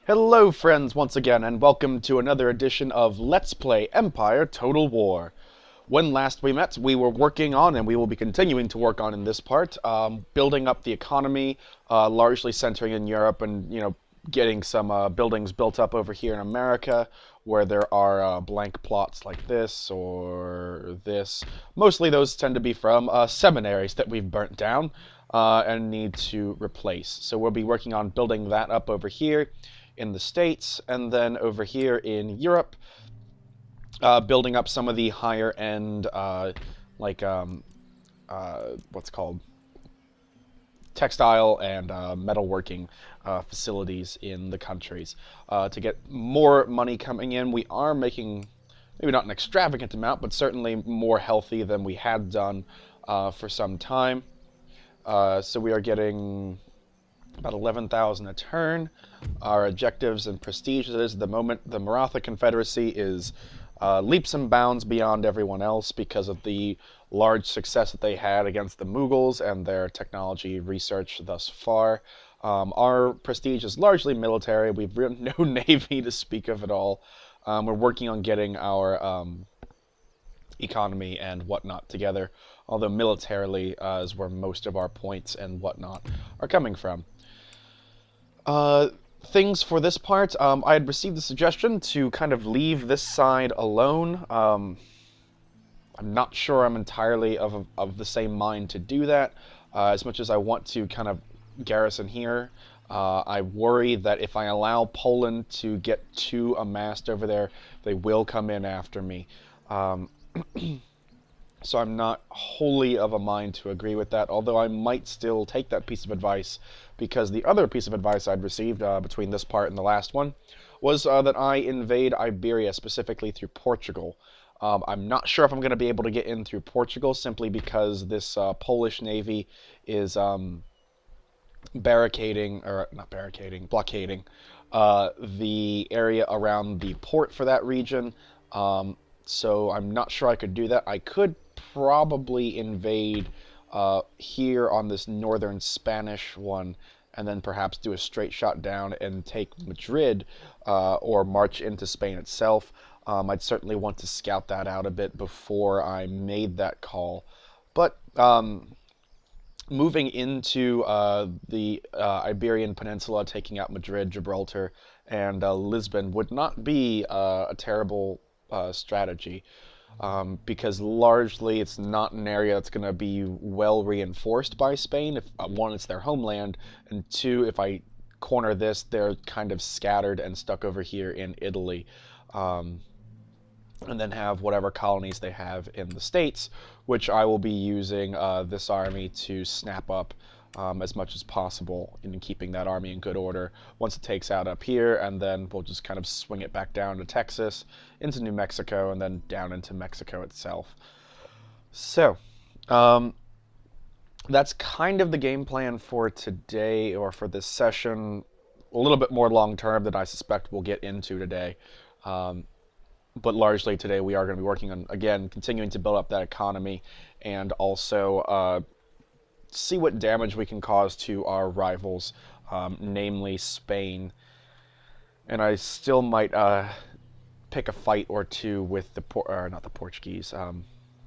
Hello friends once again and welcome to another edition of Let's Play Empire Total War. When last we met, we were working on, and we will be continuing to work on in this part, building up the economy, largely centering in Europe and, getting some buildings built up over here in America where there are blank plots like this or this. Mostly those tend to be from seminaries that we've burnt down and need to replace. So we'll be working on building that up over here in the States, and then over here in Europe, building up some of the higher end, like, what's called textile and metalworking facilities in the countries. To get more money coming in, we are making maybe not an extravagant amount, but certainly more healthy than we had done for some time. So we are getting about 11,000 a turn. Our objectives and prestige is the moment the Maratha Confederacy is leaps and bounds beyond everyone else because of the large success that they had against the Mughals and their technology research thus far. Our prestige is largely military. We've no navy to speak of at all. We're working on getting our economy and whatnot together, although militarily is where most of our points and whatnot are coming from. Things for this part, I had received the suggestion to kind of leave this side alone. I'm not sure I'm entirely of the same mind to do that, as much as I want to kind of garrison here. I worry that if I allow Poland to get too amassed over there, they will come in after me. So I'm not wholly of a mind to agree with that, although I might still take that piece of advice, because the other piece of advice I'd received between this part and the last one was that I invade Iberia, specifically through Portugal. I'm not sure if I'm going to be able to get in through Portugal, simply because this Polish navy is barricading, or not barricading, blockading the area around the port for that region. So I'm not sure I could do that. I could probably invade here on this northern Spanish one, and then perhaps do a straight shot down and take Madrid, or march into Spain itself. I'd certainly want to scout that out a bit before I made that call. But moving into the Iberian Peninsula, taking out Madrid, Gibraltar, and Lisbon would not be a terrible strategy, because largely it's not an area that's going to be well reinforced by Spain. If one, it's their homeland, and two, if I corner this, they're kind of scattered and stuck over here in Italy. And then have whatever colonies they have in the States, which I will be using this army to snap up as much as possible in keeping that army in good order once it takes out up here, and then we'll just kind of swing it back down to Texas, into New Mexico, and then down into Mexico itself. So, that's kind of the game plan for today, or for this session. A little bit more long term that I suspect we'll get into today. But largely today we are going to be working on, again, continuing to build up that economy, and also see what damage we can cause to our rivals, namely Spain. And I still might pick a fight or two with the not the Portuguese,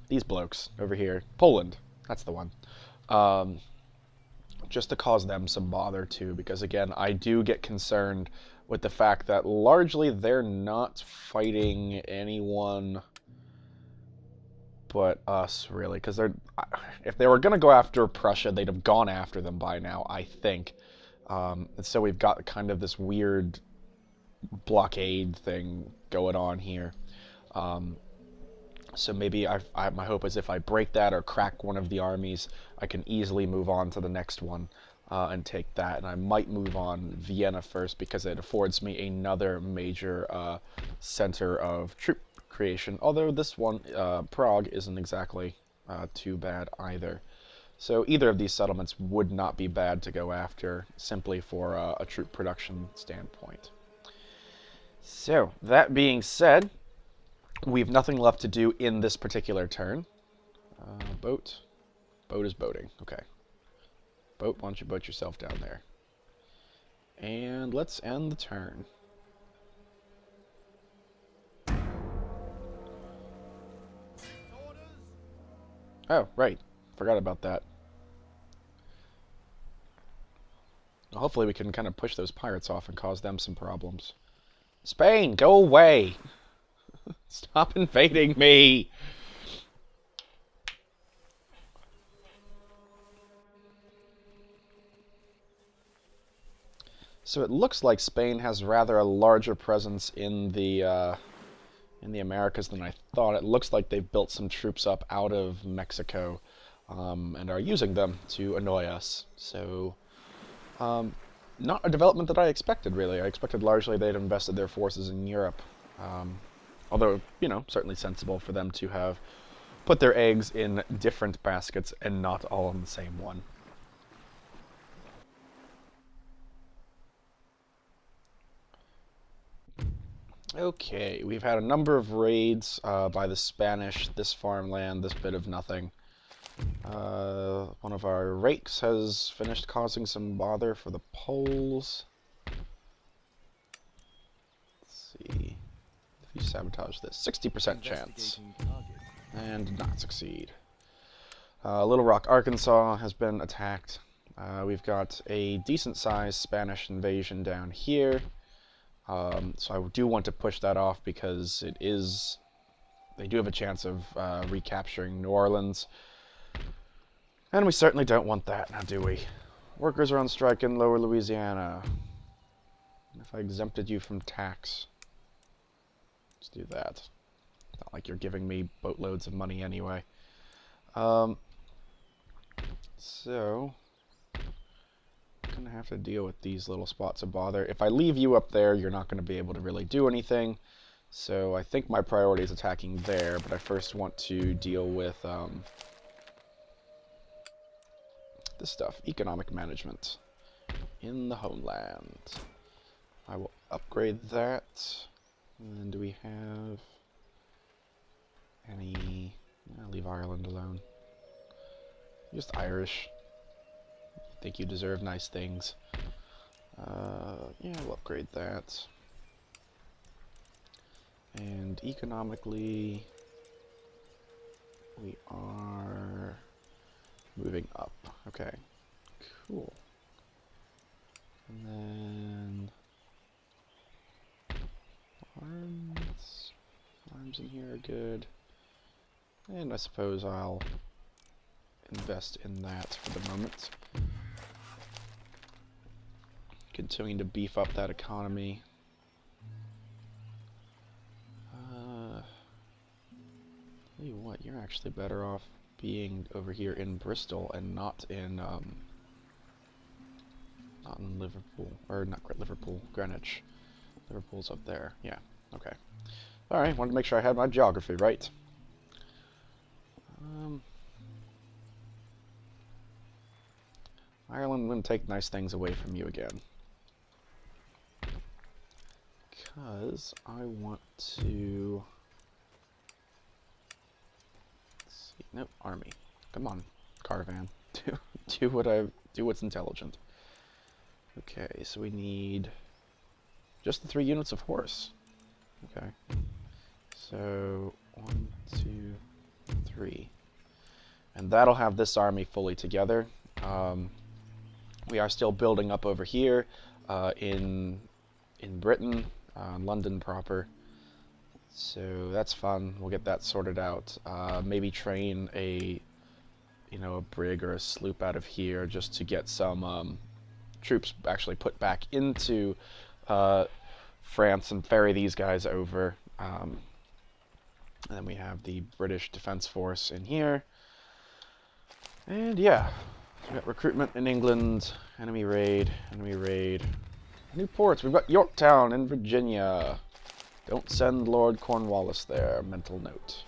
these blokes over here, Poland. That's the one. Um, just to cause them some bother too, because again, I do get concerned with the fact that largely they're not fighting anyone but us, really, because if they were going to go after Prussia, they'd have gone after them by now, I think. And so we've got kind of this weird blockade thing going on here. So maybe my hope is if I break that or crack one of the armies, I can easily move on to the next one and take that. And I might move on Vienna first, because it affords me another major center of troop creation. Although this one, Prague, isn't exactly too bad either. So either of these settlements would not be bad to go after, simply for a troop production standpoint. So, that being said, we have nothing left to do in this particular turn. Boat. Boat is boating. Okay. Boat, why don't you boat yourself down there? And let's end the turn. Oh, right. Forgot about that. Well, hopefully we can kind of push those pirates off and cause them some problems. Spain, go away! Stop invading me! So it looks like Spain has rather a larger presence in the Americas than I thought. It looks like they've built some troops up out of Mexico and are using them to annoy us. So, not a development that I expected, really. I expected largely they'd invested their forces in Europe. Although, you know, certainly sensible for them to have put their eggs in different baskets and not all in the same one. Okay, we've had a number of raids by the Spanish, this farmland, this bit of nothing. One of our rakes has finished causing some bother for the Poles. Let's see. If you sabotage this, 60% chance. And did not succeed. Little Rock, Arkansas has been attacked. We've got a decent-sized Spanish invasion down here. So I do want to push that off because it is... They do have a chance of recapturing New Orleans. And we certainly don't want that, now do we? Workers are on strike in Lower Louisiana. If I exempted you from tax, let's do that. Not like you're giving me boatloads of money anyway. So, I'm going to have to deal with these little spots of bother. If I leave you up there, you're not going to be able to really do anything. So I think my priority is attacking there, but I first want to deal with this stuff, economic management in the homeland. I will upgrade that. And do we have any... I'll leave Ireland alone. Just Irish. You think you deserve nice things. Yeah, we'll upgrade that. And economically, we are moving up. Okay, cool. And then arms in here are good. And I suppose I'll invest in that for the moment. Continuing to beef up that economy. Tell you what, you're actually better off being over here in Bristol and not in Liverpool, or not Liverpool, Greenwich. Liverpool's up there. Yeah. Okay. All right. Wanted to make sure I had my geography right. Ireland, I'm going to take nice things away from you again. Because I want to... Let's see. Nope, army. Come on, caravan. Do what's intelligent. Okay, so we need just the 3 units of horse. Okay. So 1, 2, 3. And that'll have this army fully together. We are still building up over here in Britain, London proper. So that's fun. We'll get that sorted out. Maybe train a brig or a sloop out of here just to get some troops actually put back into France and ferry these guys over. And then we have the British Defense Force in here. And yeah, so we got recruitment in England, enemy raid, new ports. We've got Yorktown in Virginia. Don't send Lord Cornwallis there, mental note.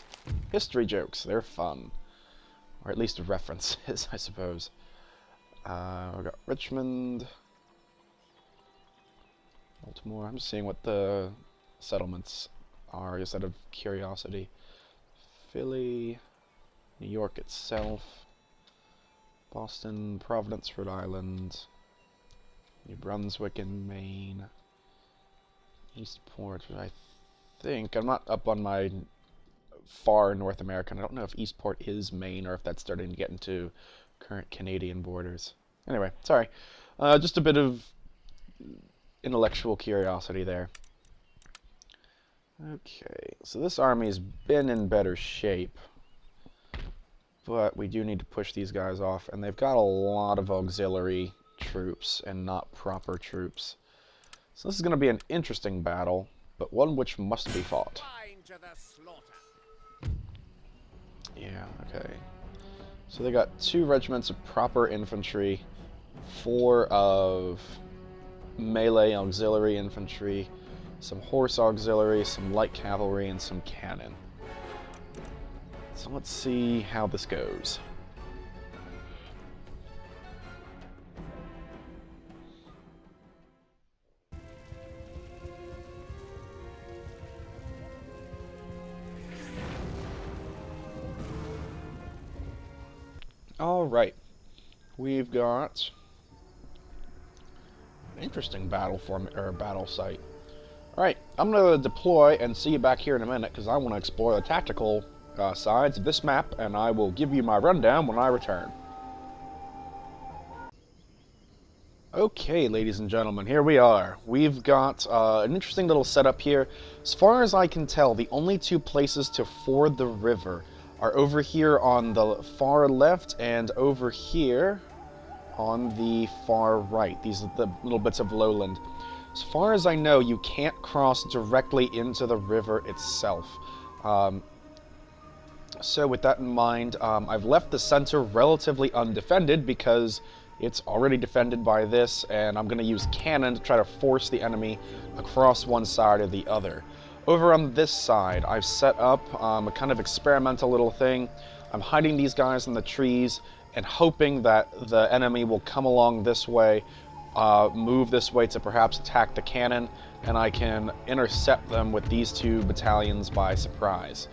History jokes, they're fun. Or at least references, I suppose. We've got Richmond, Baltimore. I'm just seeing what the settlements are, just out of curiosity. Philly, New York itself, Boston, Providence, Rhode Island, New Brunswick in Maine. Eastport, I think. I'm not up on my far North American. I don't know if Eastport is Maine or if that's starting to get into current Canadian borders. Anyway, sorry. Just a bit of intellectual curiosity there. Okay, so this army's been in better shape, but we do need to push these guys off, and they've got a lot of auxiliary troops and not proper troops. So this is going to be an interesting battle, but one which must be fought. Yeah, okay. So they got 2 regiments of proper infantry, 4 of melee auxiliary infantry, some horse auxiliary, some light cavalry, and some cannon. So let's see how this goes. Alright, we've got an interesting battle site. Alright, I'm going to deploy and see you back here in a minute because I want to explore the tactical sides of this map, and I will give you my rundown when I return. Okay, ladies and gentlemen, here we are. We've got an interesting little setup here. As far as I can tell, the only 2 places to ford the river are over here on the far left and over here on the far right. These are the little bits of lowland. As far as I know, you can't cross directly into the river itself. So with that in mind, I've left the center relatively undefended because it's already defended by this, and I'm going to use cannon to try to force the enemy across one side or the other. Over on this side, I've set up a kind of experimental little thing. I'm hiding these guys in the trees and hoping that the enemy will come along this way, move this way to perhaps attack the cannon, and I can intercept them with these 2 battalions by surprise.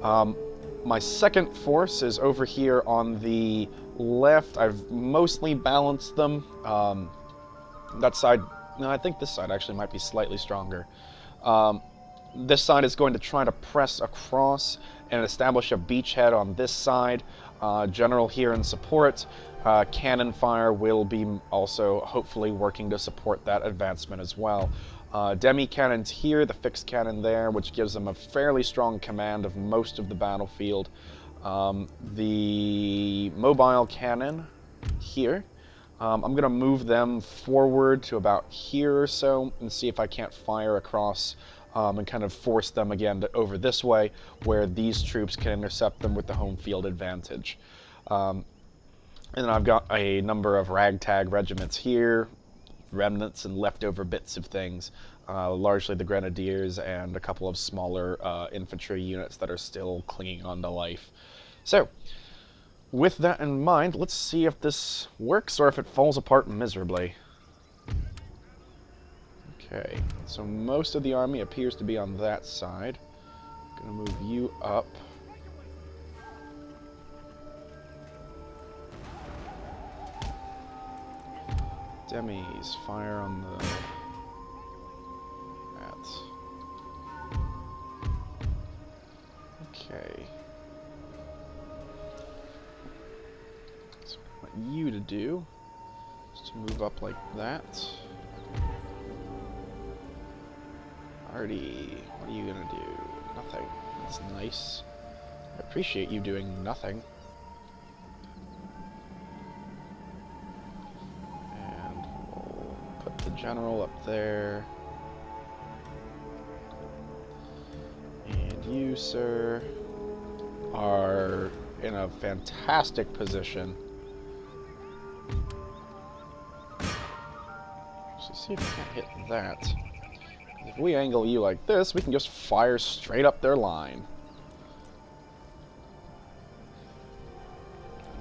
My second force is over here on the left. I've mostly balanced them. That side, no, I think this side actually might be slightly stronger. This side is going to try to press across and establish a beachhead on this side. General here in support. Cannon fire will be also hopefully working to support that advancement as well. Demi cannons here, the fixed cannon there, which gives them a fairly strong command of most of the battlefield. The mobile cannon here, I'm going to move them forward to about here or so and see if I can't fire across and kind of force them again over this way, where these troops can intercept them with the home field advantage. And then I've got a number of ragtag regiments here, remnants and leftover bits of things, largely the grenadiers and a couple of smaller infantry units that are still clinging on to life. So, with that in mind, let's see if this works or if it falls apart miserably. Okay, so most of the army appears to be on that side. I'm gonna move you up. Demis, fire on the... that. Okay. So what I want you to do is to move up like that. Artie, what are you gonna do? Nothing. That's nice. I appreciate you doing nothing. And we'll put the general up there. And you, sir, are in a fantastic position. So see if we can't hit that. If we angle you like this, we can just fire straight up their line.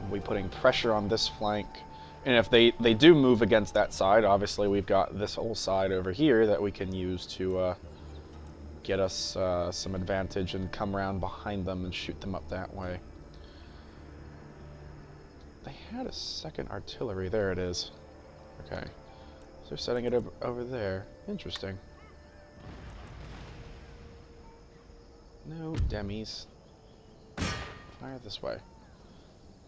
We'll be putting pressure on this flank. And if they do move against that side, obviously we've got this whole side over here that we can use to get us some advantage and come around behind them and shoot them up that way. They had a second artillery. There it is. Okay. So they're setting it over there. Interesting. No demis. Fire this way.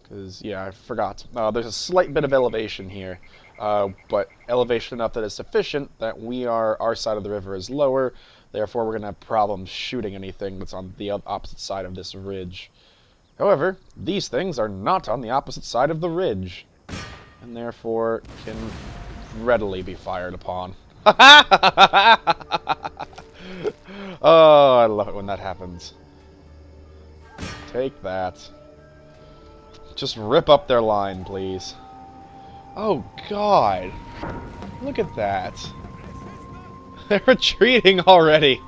Because, yeah, I forgot. There's a slight bit of elevation here. But elevation enough that is sufficient that our side of the river is lower. Therefore, we're going to have problems shooting anything that's on the opposite side of this ridge. However, these things are not on the opposite side of the ridge. And therefore, can readily be fired upon. Oh, I love it when that happens. Take that. Just rip up their line, please. Oh, God. Look at that. They're retreating already.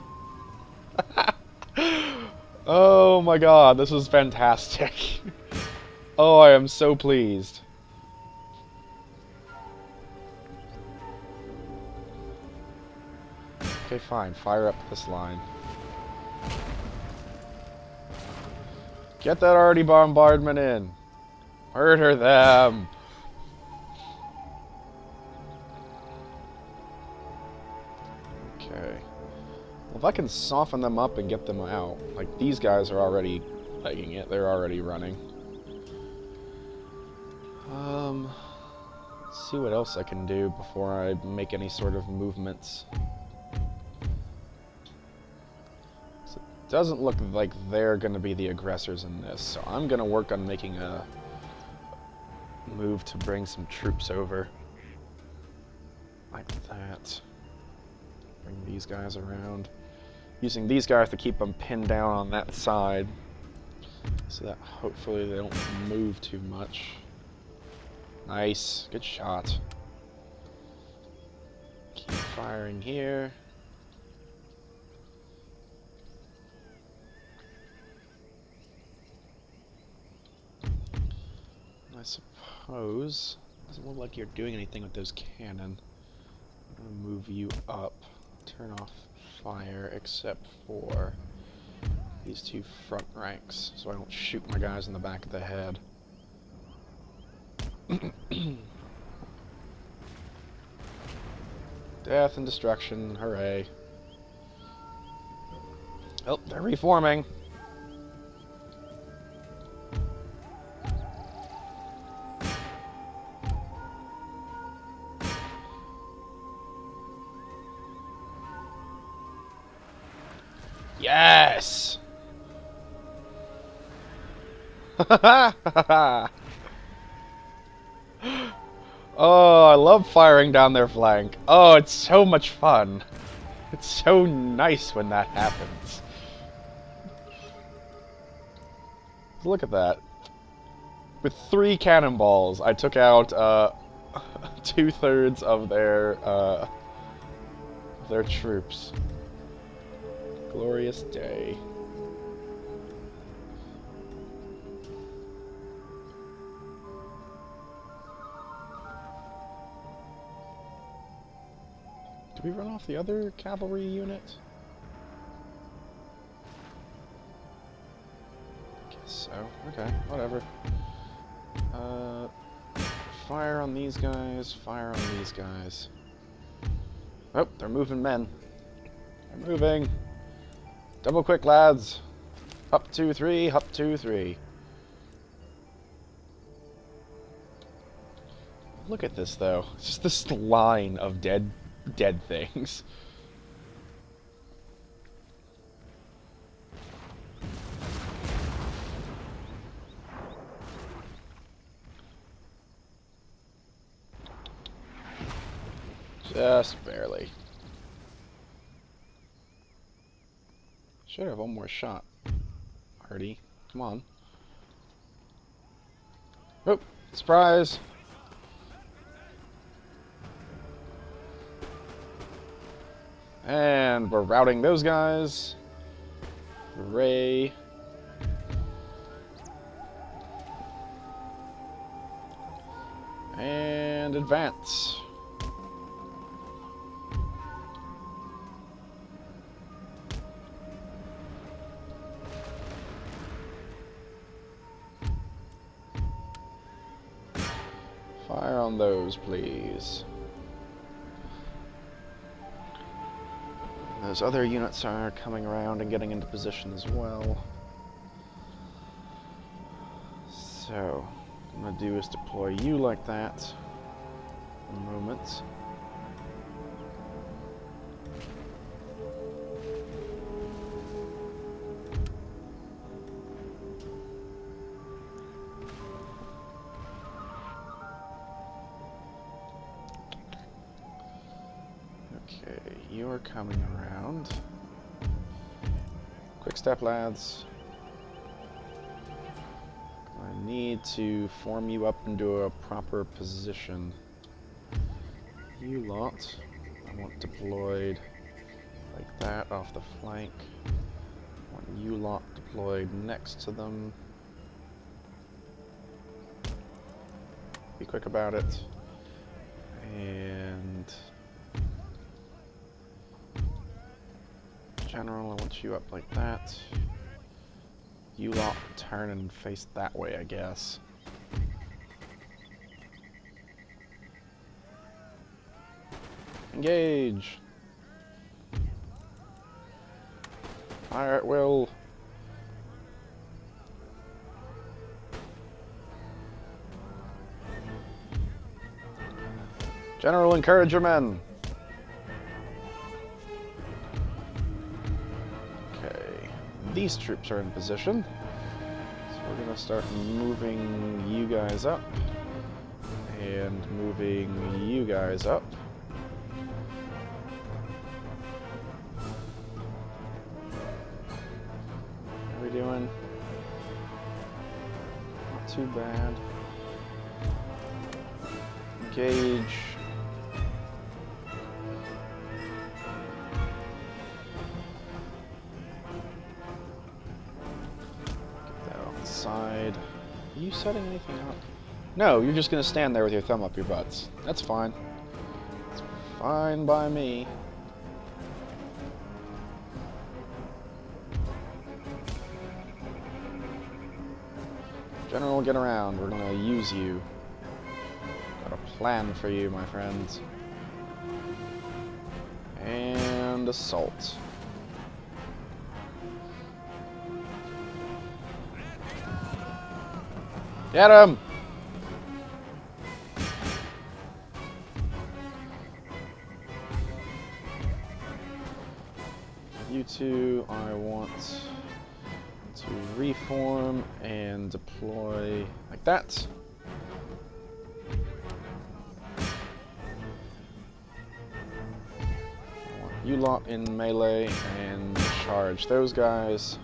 Oh, my God. This is fantastic. Oh, I am so pleased. Okay, fine. Fire up this line. Get that arty bombardment in. Murder them. Okay. Well, if I can soften them up and get them out, like these guys are already legging it. They're already running. Let's see what else I can do before I make any sort of movements. Doesn't look like they're going to be the aggressors in this, so I'm going to work on making a move to bring some troops over. Like that. Bring these guys around. Using these guys to keep them pinned down on that side, so that hopefully they don't move too much. Nice. Good shot. Keep firing here. I suppose doesn't look like you're doing anything with those cannon. I'm gonna move you up, turn off fire, except for these two front ranks, so I don't shoot my guys in the back of the head. Death and destruction, hooray! Oh, they're reforming. Yes! Oh, I love firing down their flank. Oh, it's so much fun. It's so nice when that happens. Look at that. With 3 cannonballs, I took out 2/3 of their troops. Glorious day. Did we run off the other cavalry unit? Guess so. Okay, whatever. Fire on these guys, fire on these guys. Oh, they're moving men. They're moving. Double quick, lads. Up 2, 3, up 2, 3. Look at this, though. It's just this line of dead things. Just barely. Should have one more shot. Hardy, come on. Oh, surprise! And we're routing those guys. Hooray. And advance. Fire on those, please. Those other units are coming around and getting into position as well. So, what I'm going to do is deploy you like that. A moment. Okay, you're coming around. Quick step, lads. I need to form you up into a proper position. You lot, I want deployed like that off the flank. I want you lot deployed next to them. Be quick about it. And General, I want you up like that. You lot turn and face that way, I guess. Engage! Fire at will! General, encourage your men! Okay, these troops are in position. So we're gonna start moving you guys up. And moving you guys up. How are we doing? Not too bad. Engage. Get that off the side. Are you setting anything up? No, you're just gonna stand there with your thumb up your butts. That's fine. It's fine by me. General, get around. We're gonna use you. Got a plan for you, my friends. And assault. Get him! You two, I want to reform and deploy like that. I want you lot in melee and charge those guys.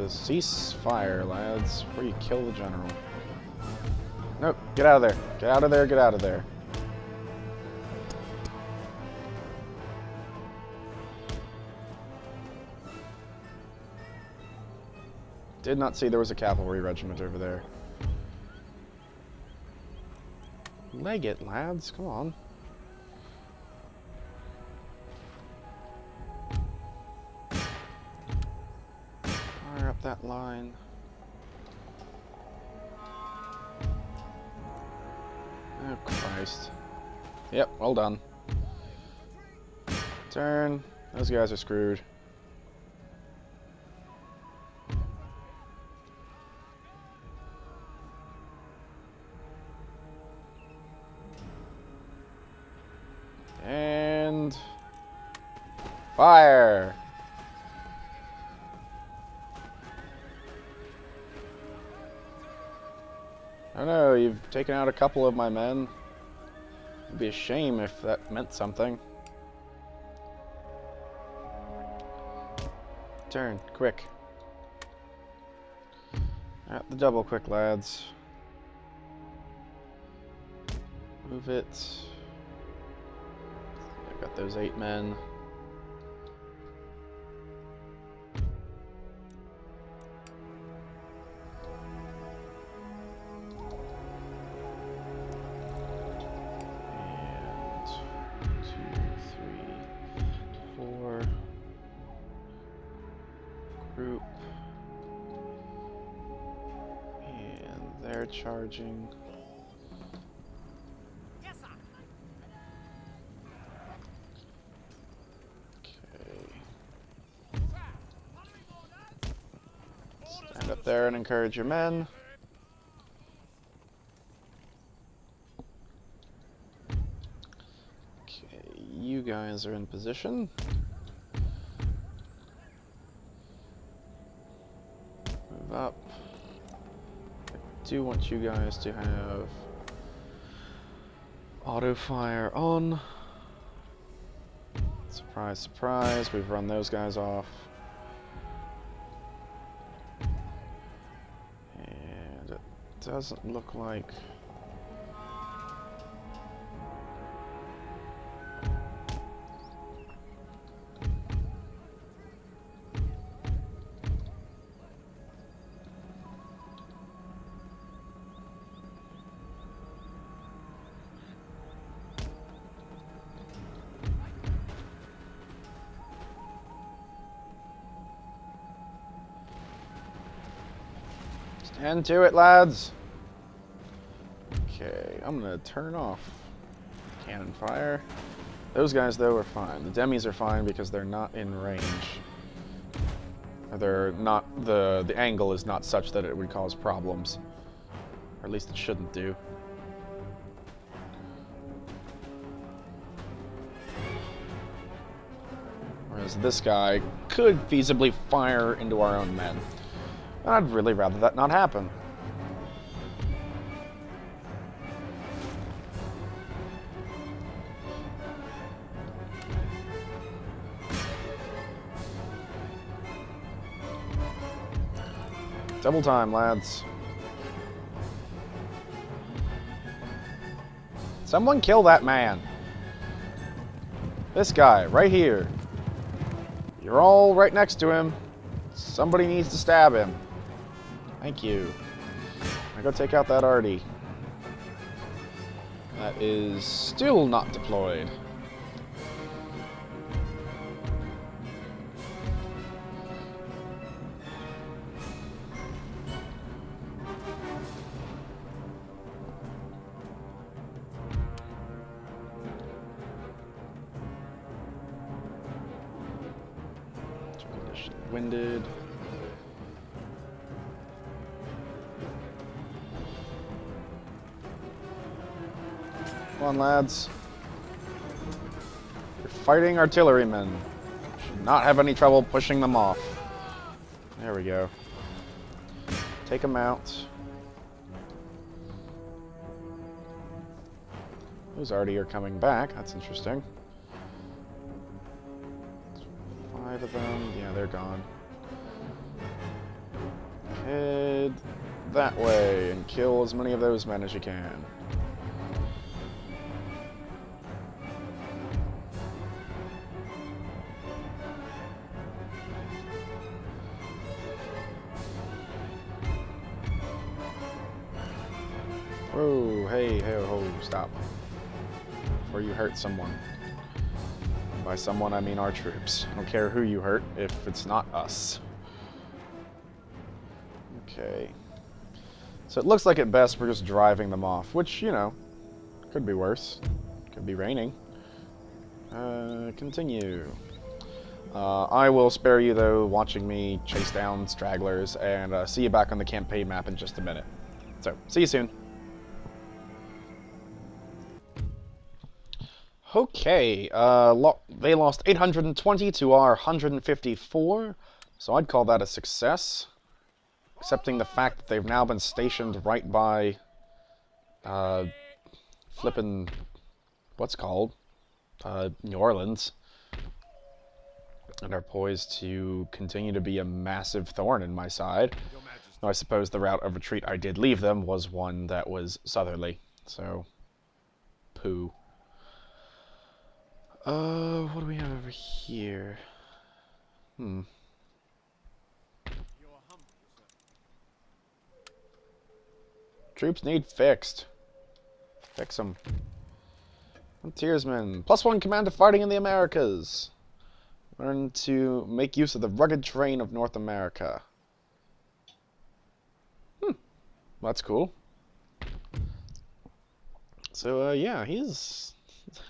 Cease fire, lads, before you kill the general. Nope, get out of there. Get out of there, get out of there. Did not see there was a cavalry regiment over there. Leg it, lads, come on. Fire up that line. Oh, Christ. Yep, well done. Turn. Those guys are screwed. And fire! I don't know, you've taken out a couple of my men. It'd be a shame if that meant something. Turn, quick. At the double quick, lads. Move it. I got those 8 men. They're charging. Stand up there and encourage your men. Okay, you guys are in position. Move up. I do want you guys to have auto fire on. Surprise, surprise, we've run those guys off. And it doesn't look like... Stand to it, lads! Okay, I'm gonna turn off cannon fire. Those guys, though, are fine. The demis are fine because they're not in range. Or they're not... the angle is not such that it would cause problems. Or at least it shouldn't do. Whereas this guy could feasibly fire into our own men. I'd really rather that not happen. Double time, lads. Someone kill that man. This guy, right here. You're all right next to him. Somebody needs to stab him. Thank you. I go take out that arty. That is still not deployed. Winded. Come on, lads. You're fighting artillerymen. Should not have any trouble pushing them off. There we go. Take them out. Those already are coming back. That's interesting. 5 of them. Yeah, they're gone. Head that way and kill as many of those men as you can. Whoa, hey, ho, stop. Before you hurt someone. And by someone, I mean our troops. I don't care who you hurt if it's not us. Okay. So it looks like at best we're just driving them off, which, you know, could be worse. Could be raining. Continue. I will spare you, though, watching me chase down stragglers, and see you back on the campaign map in just a minute. So, see you soon. Okay, they lost 820 to our 154, so I'd call that a success. Accepting the fact that they've now been stationed right by, flippin', what's called, New Orleans, and are poised to continue to be a massive thorn in my side. Now, I suppose the route of retreat I did leave them was one that was southerly, so, poo. What do we have over here? Troops need fixed. Fix them. Frontiersmen. +1 command to fighting in the Americas. Learn to make use of the rugged terrain of North America. That's cool. So, yeah, he's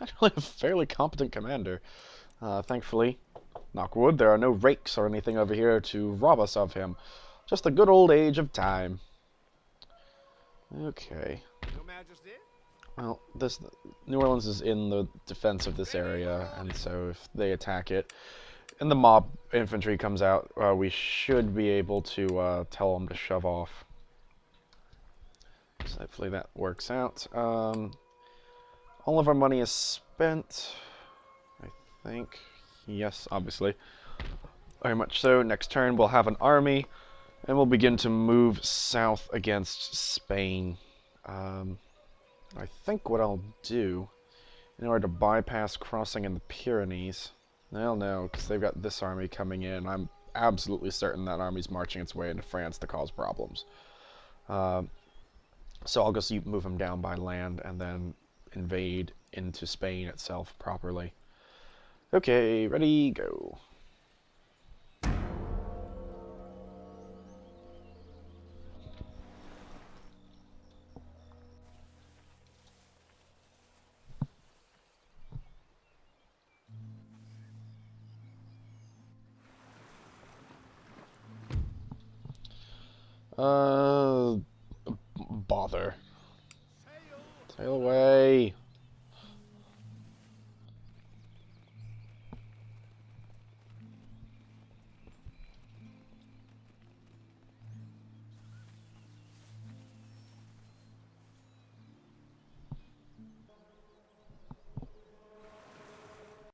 actually a fairly competent commander. Thankfully, knock wood, there are no rakes or anything over here to rob us of him. Just the good old age of time. Okay. Your Majesty? Well, this New Orleans is in the defense of this area, and so if they attack it, and the mob infantry comes out, we should be able to tell them to shove off. So hopefully that works out. All of our money is spent, I think. Yes, obviously. Very much so. Next turn we'll have an army, and we'll begin to move south against Spain. I think what I'll do, in order to bypass crossing in the Pyrenees, well, no, because they've got this army coming in. I'm absolutely certain that army's marching its way into France to cause problems. So I'll just move them down by land and then invade into Spain itself properly. Okay, ready, go. Bother. Sail! Sail away.